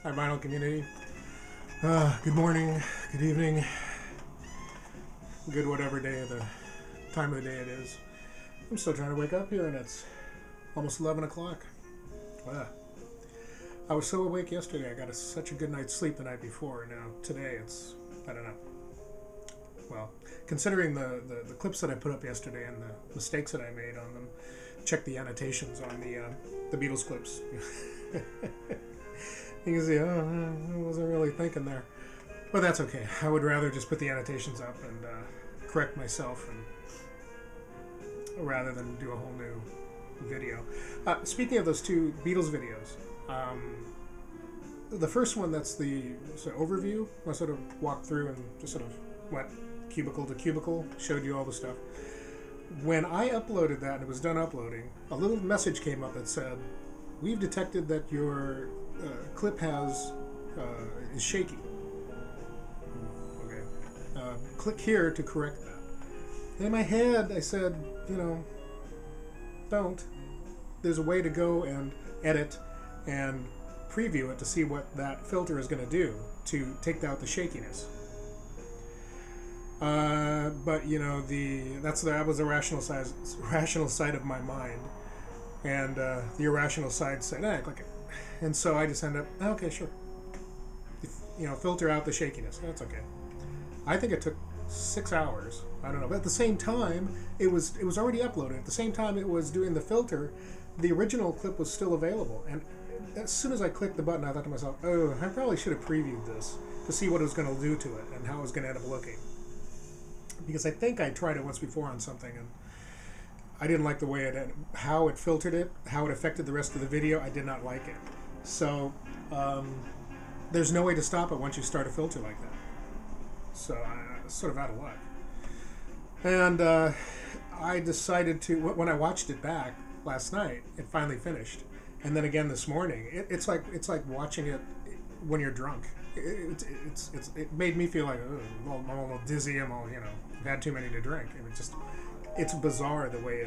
Hi, vinyl community. Good morning, good evening, good whatever day of the time of the day it is. I'm still trying to wake up here, and it's almost 11 o'clock. I was so awake yesterday. I got such a good night's sleep the night before. Now today it's, I don't know. Well, considering the clips that I put up yesterday and the mistakes that I made on them, check the annotations on the Beatles clips. You can see, I wasn't really thinking there. But that's okay. I would rather just put the annotations up and correct myself rather than do a whole new video. Speaking of those two Beatles videos, the first one, that's the sort of overview. I sort of walked through and just sort of went cubicle to cubicle, showed you all the stuff. When I uploaded that and it was done uploading, a little message came up that said, "We've detected that your clip is shaky. Okay. Click here to correct that." And in my head, I said, don't. There's a way to go and edit and preview it to see what that filter is going to do to take out the shakiness. But that was the rational side of my mind, and the irrational side said, click it. And so I just end up, okay, sure. Filter out the shakiness. That's okay. I think it took 6 hours. I don't know. But at the same time, it was already uploaded. At the same time it was doing the filter, the original clip was still available. And as soon as I clicked the button, I thought to myself, oh, I probably should have previewed this to see what it was going to do to it and how it was going to end up looking. Because I think I tried it once before on something, and I didn't like the way how it filtered it, how it affected the rest of the video. I did not like it. So there's no way to stop it once you start a filter like that. So I was sort of out of luck. And I decided to, when I watched it back last night, it finally finished. And then again this morning, it's like watching it when you're drunk. It made me feel like, I'm a little dizzy. I'm all, I've had too many to drink. And it's bizarre the way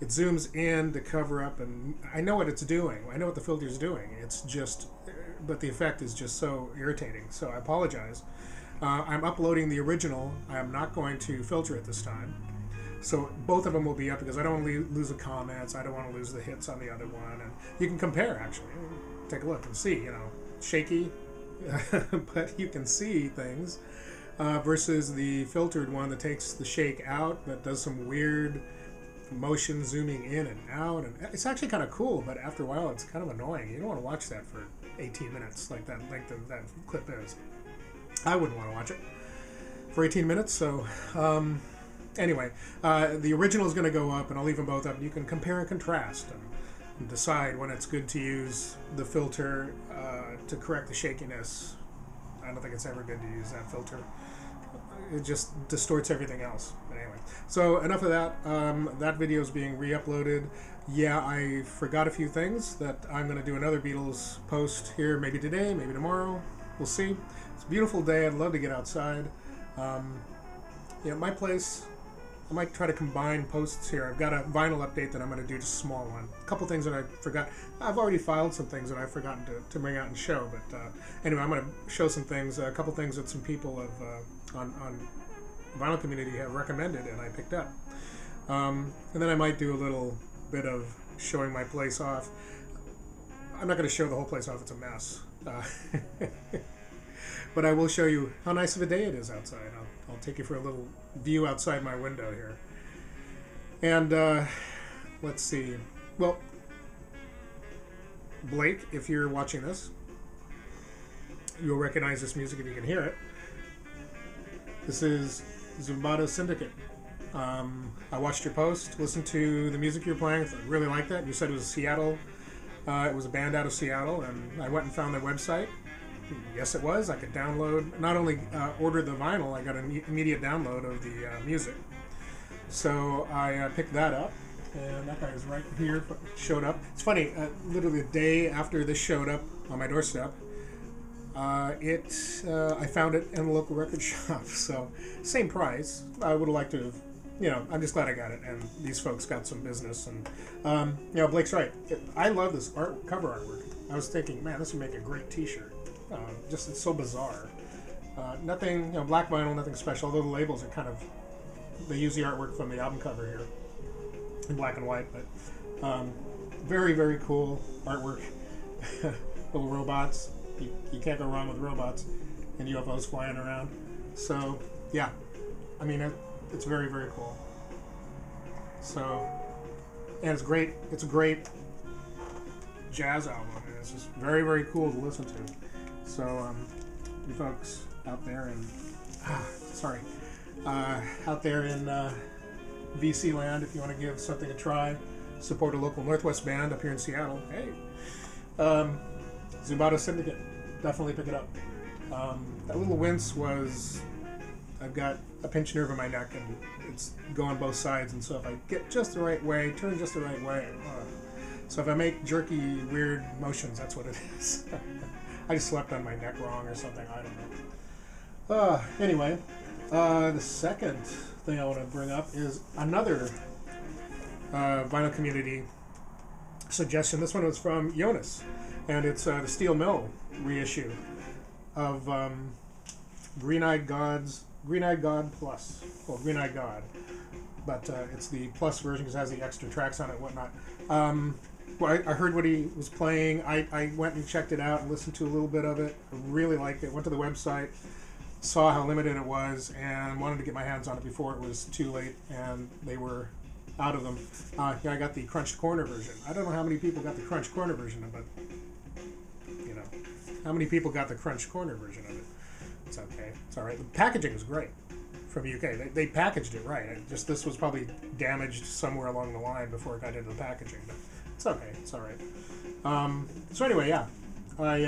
it zooms in to cover up, and I know what it's doing. I know what the filter's doing. It's just, but the effect is just so irritating. So I apologize. I'm uploading the original. I am not going to filter it this time. So both of them will be up because I don't want to lose the comments. I don't want to lose the hits on the other one. And you can compare, actually. Take a look and see, shaky, but you can see things versus the filtered one that takes the shake out but does some weird motion zooming in and out. And it's actually kind of cool, but after a while it's kind of annoying. You don't want to watch that for 18 minutes like that length of that clip is. I wouldn't want to watch it for 18 minutes. So anyway, the original is going to go up, and I'll leave them both up. You can compare and contrast and decide when it's good to use the filter to correct the shakiness. I don't think it's ever good to use that filter. It just distorts everything else. But anyway, so enough of that. That video is being re-uploaded. Yeah, I forgot a few things that I'm going to do another Beatles post here, maybe today, maybe tomorrow. We'll see. It's a beautiful day. I'd love to get outside. My place, I might try to combine posts here. I've got a vinyl update that I'm going to do, just a small one. A couple things that I forgot. I've already filed some things that I've forgotten to bring out and show. But anyway, I'm going to show some things, a couple things that some people have on vinyl community have recommended and I picked up. And then I might do a little bit of showing my place off. I'm not going to show the whole place off. It's a mess. But I will show you how nice of a day it is outside. I'll take you for a little view outside my window here. And let's see. Well, Blake, if you're watching this, you'll recognize this music if you can hear it. This is Zubato Syndicate. I watched your post, listened to the music you're playing. I really like that. You said it was Seattle. It was a band out of Seattle, and I went and found their website. Yes, it was. I could download, not only order the vinyl, I got an immediate download of the music. So I picked that up, and that guy is right here, showed up. It's funny, literally a day after this showed up on my doorstep, I found it in the local record shop. So same price. I would have liked to have, I'm just glad I got it, and these folks got some business. And Blake's right. I love this cover artwork. I was thinking, man, this would make a great T-shirt. Just it's so bizarre. Nothing, black vinyl, nothing special. Although the labels are kind of, they use the artwork from the album cover here in black and white, but very, very cool artwork. Little robots. You can't go wrong with robots and UFOs flying around. So yeah, I mean it's very, very cool. So, and it's great. It's a great jazz album, and it's just very, very cool to listen to. So you folks out there in out there in VC land, if you want to give something a try, support a local Northwest band up here in Seattle. Hey, Zubato Syndicate, definitely pick it up. That little wince was, I've got a pinched nerve in my neck and it's going both sides, and so if I get just the right way, turn just the right way, so if I make jerky, weird motions, that's what it is. I just slept on my neck wrong or something, I don't know. Anyway, the second thing I want to bring up is another vinyl community suggestion. This one was from Jonas, and it's the Steel Mill reissue of Green-Eyed God Plus. Well, Green-Eyed God, but it's the plus version because it has the extra tracks on it and whatnot. Well, I heard what he was playing. I went and checked it out and listened to a little bit of it. I really liked it. Went to the website, saw how limited it was, and wanted to get my hands on it before it was too late, and they were out of them. Yeah, I got the Crunched Corner version. I don't know how many people got the Crunched Corner version, but how many people got the Crunched Corner version of it? It's okay. It's all right. The packaging is great from UK. They packaged it right. This was probably damaged somewhere along the line before it got into the packaging, but it's okay. It's all right. So anyway, yeah, I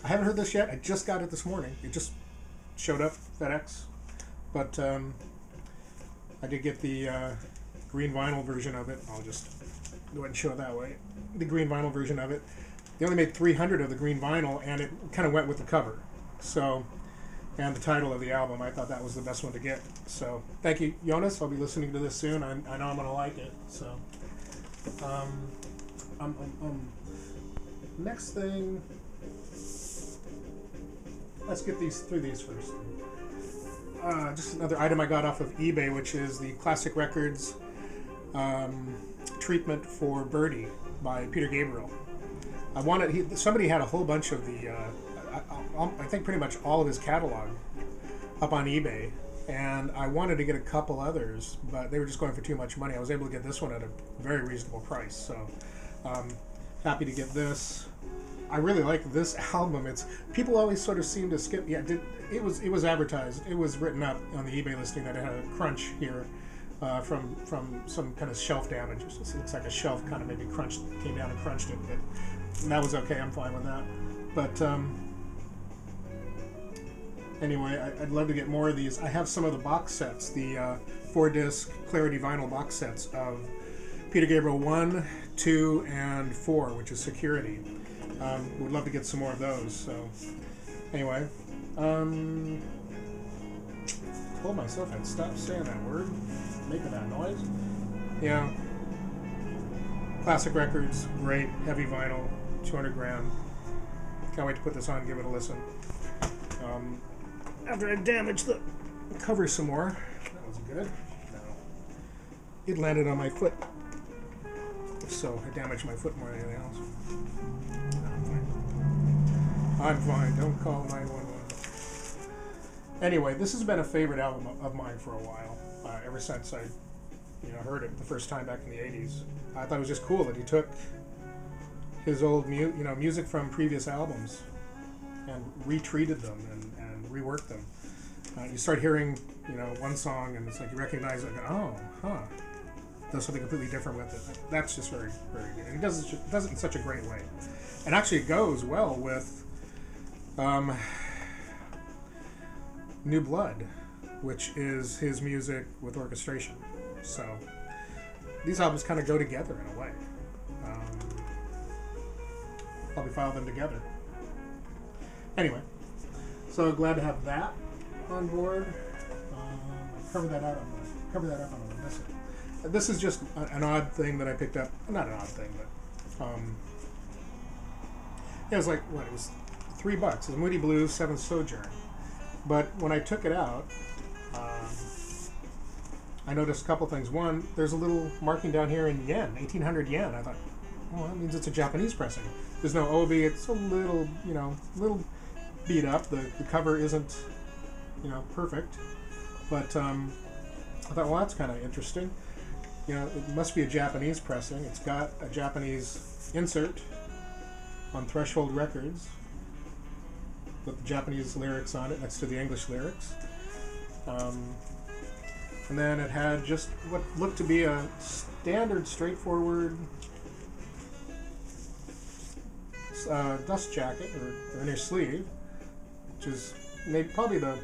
haven't heard this yet. I just got it this morning. It just showed up FedEx, but I did get the green vinyl version of it. I'll just go ahead and show it that way. The green vinyl version of it. They only made 300 of the green vinyl, and it kind of went with the cover. So, and the title of the album, I thought that was the best one to get. So, thank you, Jonas. I'll be listening to this soon. I know I'm going to like it. So, next thing, let's get through these first. Just another item I got off of eBay, which is the Classic Records treatment for Birdie by Peter Gabriel. Somebody had a whole bunch of the, I think pretty much all of his catalog up on eBay, and I wanted to get a couple others, but they were just going for too much money. I was able to get this one at a very reasonable price, so happy to get this. I really like this album. People always sort of seem to skip. Yeah, it was advertised. It was written up on the eBay listing that it had a crunch here from some kind of shelf damage. It looks like a shelf kind of maybe came down and crunched it. And that was okay. I'm fine with that. But anyway, I'd love to get more of these. I have some of the box sets, the 4-disc Clarity vinyl box sets of Peter Gabriel 1, 2, and 4, which is Security. Would love to get some more of those. So anyway, told myself I'd stop saying that word, making that noise. Yeah. Classic Records, great, heavy vinyl, 200 gram. Can't wait to put this on and give it a listen. After I damaged the cover some more. That was good. No. It landed on my foot. So I damaged my foot more than anything else. I'm fine. Don't call 911. Anyway, this has been a favorite album of mine for a while. Ever since I heard it the first time back in the 80s. I thought it was just cool that he took his old music from previous albums and retreated them and reworked them. You start hearing one song and it's like you recognize it and go, does something completely different with it. That's just very, very good. And he does it in such a great way. And actually it goes well with New Blood, which is his music with orchestration. So these albums kind of go together in a way. Probably file them together. Anyway, so glad to have that on board. I'll cover that up. I'm going to miss it. This is just an odd thing that I picked up. Not an odd thing, but It was like, what, it was $3. It was Moody Blues, 7th Sojourn. But when I took it out, I noticed a couple things. One, there's a little marking down here in yen, 1800 yen. I thought, well, that means it's a Japanese pressing. There's no obi. It's a little, little beat up. The cover isn't, perfect. But I thought, well, that's kind of interesting. It must be a Japanese pressing. It's got a Japanese insert on Threshold Records with the Japanese lyrics on it next to the English lyrics. And then it had just what looked to be a standard, straightforward dust jacket or inner sleeve, which is probably the...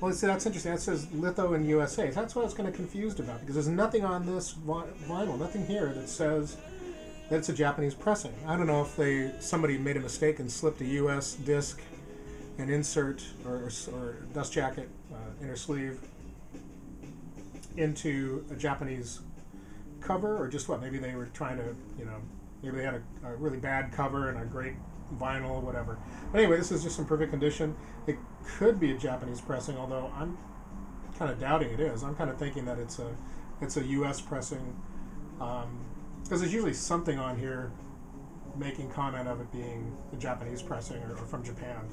Well, see, that's interesting. That says Litho in USA. That's what I was kind of confused about, because there's nothing on this vinyl, nothing here that says that it's a Japanese pressing. I don't know if somebody made a mistake and slipped a US disc and insert or dust jacket inner sleeve into a Japanese cover, or just what? Maybe they were trying to, maybe they had a really bad cover and a great vinyl, whatever. But anyway, this is just in perfect condition. It could be a Japanese pressing, although I'm kind of doubting it is. I'm kind of thinking that it's a U.S. pressing, because there's usually something on here making comment of it being a Japanese pressing or from Japan.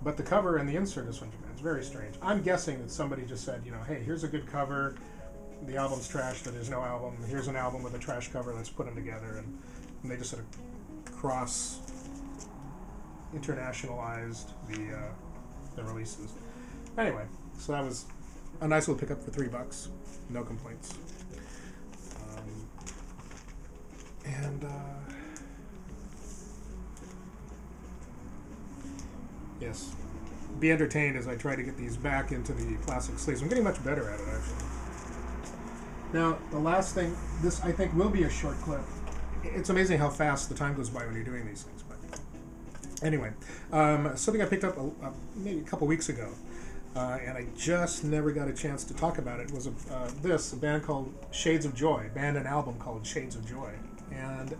But the cover and the insert is from Japan. It's very strange. I'm guessing that somebody just said, hey, here's a good cover. The album's trash, but there's no album. Here's an album with a trash cover. Let's put them together. And they just sort of cross internationalized the releases. Anyway, so that was a nice little pickup for $3. No complaints. Yes, be entertained as I try to get these back into the plastic sleeves. I'm getting much better at it, actually. Now, the last thing, this I think will be a short clip. It's amazing how fast the time goes by when you're doing these things. But anyway, something I picked up maybe a couple weeks ago, and I just never got a chance to talk about it, was a band called Shades of Joy, band and album called Shades of Joy. And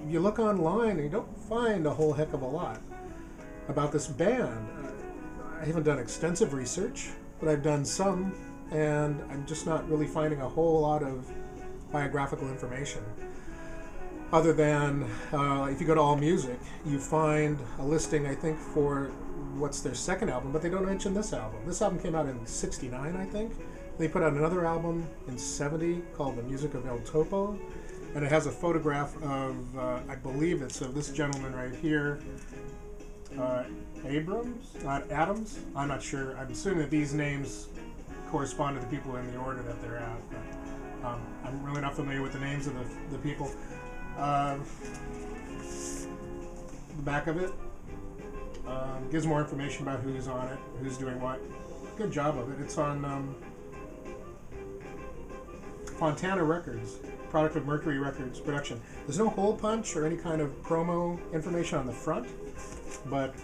you look online and you don't find a whole heck of a lot about this band. I haven't done extensive research, but I've done some, and I'm just not really finding a whole lot of biographical information. Other than, if you go to AllMusic, you find a listing, I think, for what's their second album, but they don't mention this album. This album came out in '69, I think. They put out another album in '70 called The Music of El Topo, and it has a photograph of, I believe it's of this gentleman right here, Adams? I'm not sure. I'm assuming that these names correspond to the people in the order that they're at. But, I'm really not familiar with the names of the people. The back of it gives more information about who's on it, who's doing what. Good job of it. It's on Fontana Records, product of Mercury Records production. There's no hole punch or any kind of promo information on the front, but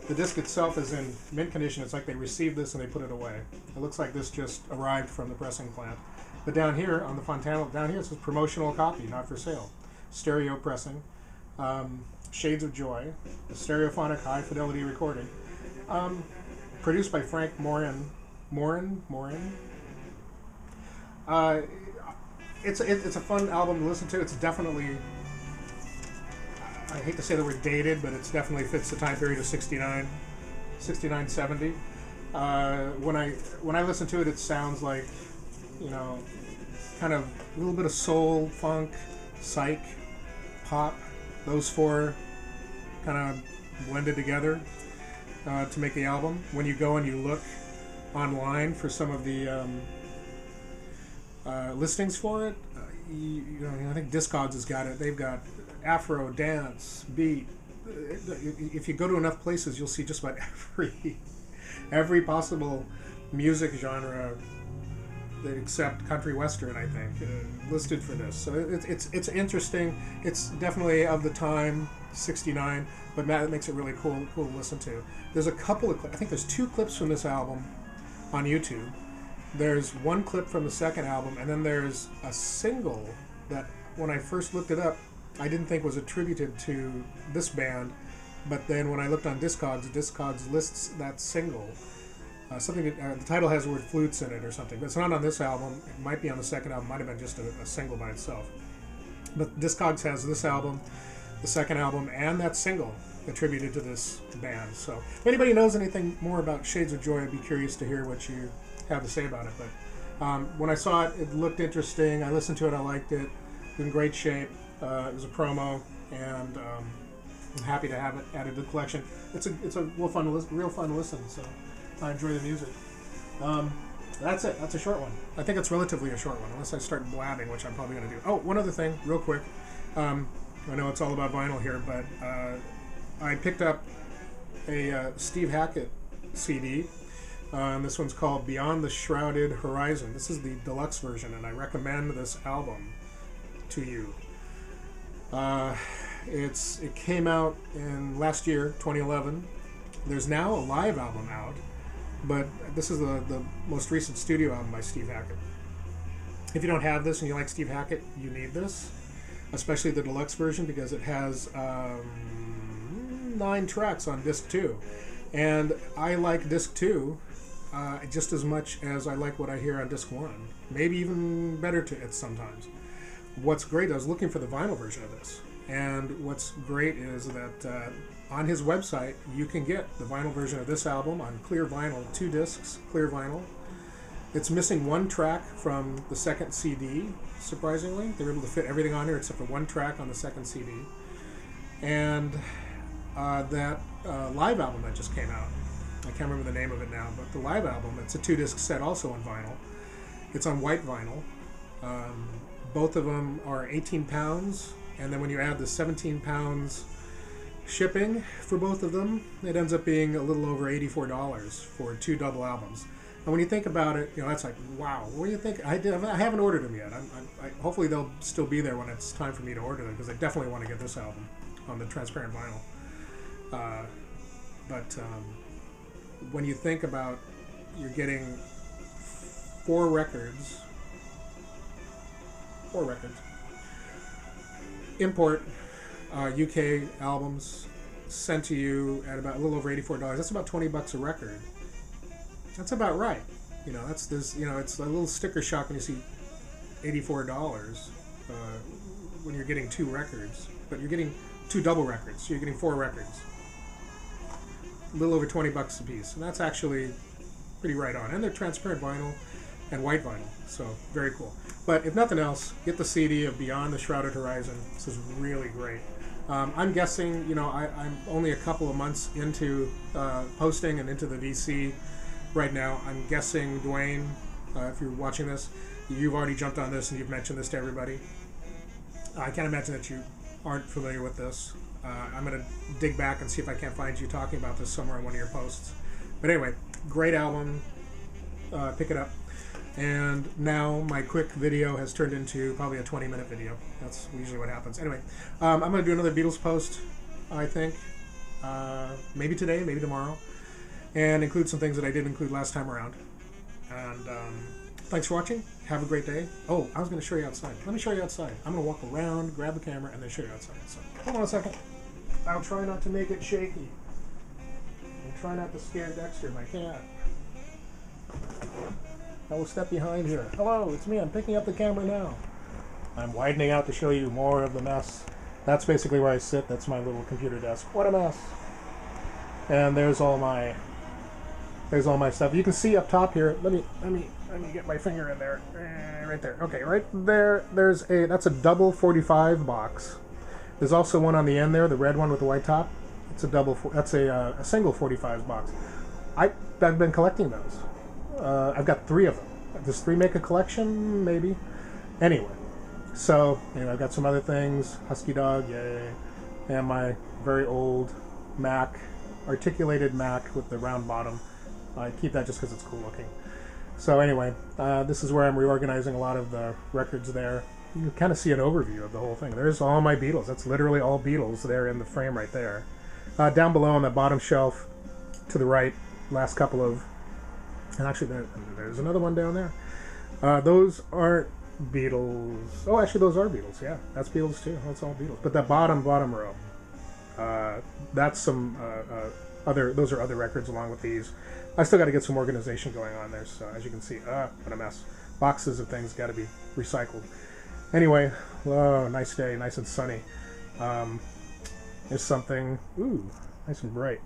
the disc itself is in mint condition. It's like they received this and they put it away. It looks like this just arrived from the pressing plant. But down here on the Fontana, down here it says promotional copy, not for sale. Stereo pressing, Shades of Joy, a stereophonic high fidelity recording, produced by Frank Morin. It's a fun album to listen to. It's definitely, I hate to say the word dated, but it definitely fits the time period of 69, 70. When I listen to it, it sounds like, kind of a little bit of soul, funk, psych, pop, those four kind of blended together to make the album. When you go and you look online for some of the listings for it, I think Discogs has got it. They've got Afro, dance, beat. If you go to enough places, you'll see just about every possible music genre except country western, I think, listed for this. So it's interesting. It's definitely of the time, 69, but that makes it really cool to listen to. There's a couple of clips. I think there's 2 clips from this album on YouTube. There's 1 clip from the second album, and then there's a single that when I first looked it up, I didn't think was attributed to this band, but then when I looked on Discogs lists that single. The title has the word flutes in it or something, but it's not on this album. It might be on the second album. Might have been just a single by itself. But Discogs has this album, the second album, and that single attributed to this band. So if anybody knows anything more about Shades of Joy, I'd be curious to hear what you have to say about it. But when I saw it, it looked interesting. I listened to it. I liked it. It was in great shape. It was a promo, and I'm happy to have it added to the collection. It's a real fun to listen. So I enjoy the music. That's it. That's a short one. I think it's relatively a short one, unless I start blabbing, which I'm probably going to do. Oh, one other thing, real quick. I know it's all about vinyl here, but I picked up a Steve Hackett CD. This one's called Beyond the Shrouded Horizon. This is the deluxe version, and I recommend this album to you. It came out in last year, 2011. There's now a live album out, but this is the most recent studio album by Steve Hackett. If you don't have this and you like Steve Hackett, you need this, especially the deluxe version, because it has 9 tracks on disc 2. And I like disc 2 just as much as I like what I hear on disc 1. Maybe even better to it sometimes. What's great, I was looking for the vinyl version of this. And what's great is that on his website, you can get the vinyl version of this album on clear vinyl, 2 discs, clear vinyl. It's missing 1 track from the second CD, surprisingly. They were able to fit everything on here except for 1 track on the second CD. And that live album that just came out, I can't remember the name of it now, but the live album, it's a 2-disc set also on vinyl. It's on white vinyl. Both of them are 18 pounds, and then when you add the 17 pounds shipping for both of them, it ends up being a little over $84 for 2 double albums. And when you think about it, that's like, wow. What do you think? I haven't ordered them yet. Hopefully they'll still be there when it's time for me to order them, because I definitely want to get this album on the transparent vinyl. But when you think about, you're getting 4 records, import UK albums sent to you at about a little over $84. That's about $20 a record. That's about right. It's a little sticker shock when you see $84 when you're getting 2 records, but you're getting 2 double records, so you're getting 4 records. A little over $20 a piece, and that's actually pretty right on. And they're transparent vinyl and white vinyl, so very cool. But if nothing else, get the CD of Beyond the Shrouded Horizon. This is really great. I'm guessing, I'm only a couple of months into posting and into the VC right now. I'm guessing, Dwayne, if you're watching this, you've already jumped on this and you've mentioned this to everybody. I can't imagine that you aren't familiar with this. I'm going to dig back and see if I can't find you talking about this somewhere in one of your posts. But anyway, great album. Pick it up. And now my quick video has turned into probably a 20-minute video. That's usually what happens. Anyway, I'm going to do another Beatles post, I think. Maybe today, maybe tomorrow. And include some things that I did include last time around. And thanks for watching. Have a great day. Oh, I was going to show you outside. Let me show you outside. I'm going to walk around, grab the camera, and then show you outside. So, hold on a second. I'll try not to make it shaky. And try not to scare Dexter, my cat. I will step behind here. Hello, it's me. I'm picking up the camera now. I'm widening out to show you more of the mess. That's basically where I sit. That's my little computer desk. What a mess. And there's all my stuff. You can see up top here. Let me get my finger in there. Right there. Okay, right there. That's a double 45 box. There's also one on the end there, the red one with the white top. It's a single 45 box. I've been collecting those. I've got 3 of them. Does 3 make a collection? Maybe. Anyway, so I've got some other things. Husky dog, yay, and my very old Mac, articulated Mac with the round bottom. I keep that just because it's cool looking. So anyway, this is where I'm reorganizing a lot of the records there. You can kind of see an overview of the whole thing. There's all my Beatles. That's literally all Beatles there in the frame right there. Down below on the bottom shelf to the right, last couple of... And actually, there's another one down there. Those aren't Beatles. Oh, actually, those are Beatles. Yeah, that's Beatles too. That's all Beatles. But that bottom row, that's some other. Those are other records along with these. I still got to get some organization going on there. So as you can see, what a mess. Boxes of things got to be recycled. Anyway, nice day, nice and sunny. There's something. Ooh, nice and bright.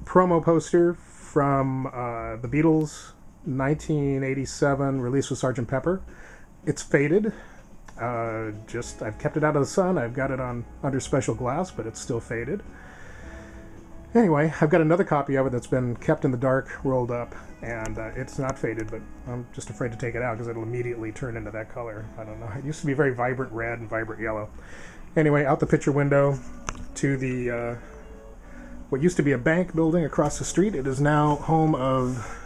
Promo poster from the Beatles, 1987, release with Sgt. Pepper. It's faded. I've kept it out of the sun. I've got it on under special glass, but it's still faded. Anyway, I've got another copy of it that's been kept in the dark, rolled up, and it's not faded, but I'm just afraid to take it out because it'll immediately turn into that color. I don't know. It used to be very vibrant red and vibrant yellow. Anyway, out the picture window to the what used to be a bank building across the street. It is now home of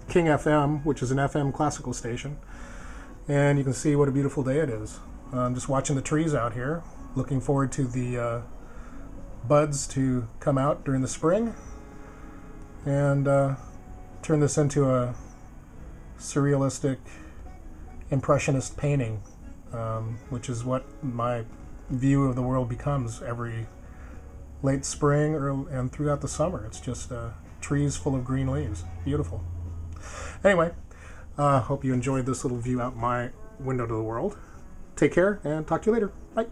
King FM, which is an FM classical station. And you can see what a beautiful day it is. I'm just watching the trees out here, looking forward to the buds to come out during the spring and turn this into a surrealistic impressionist painting, which is what my view of the world becomes every late spring and throughout the summer. It's just trees full of green leaves. Beautiful. Anyway, hope you enjoyed this little view out my window to the world. Take care and talk to you later. Bye.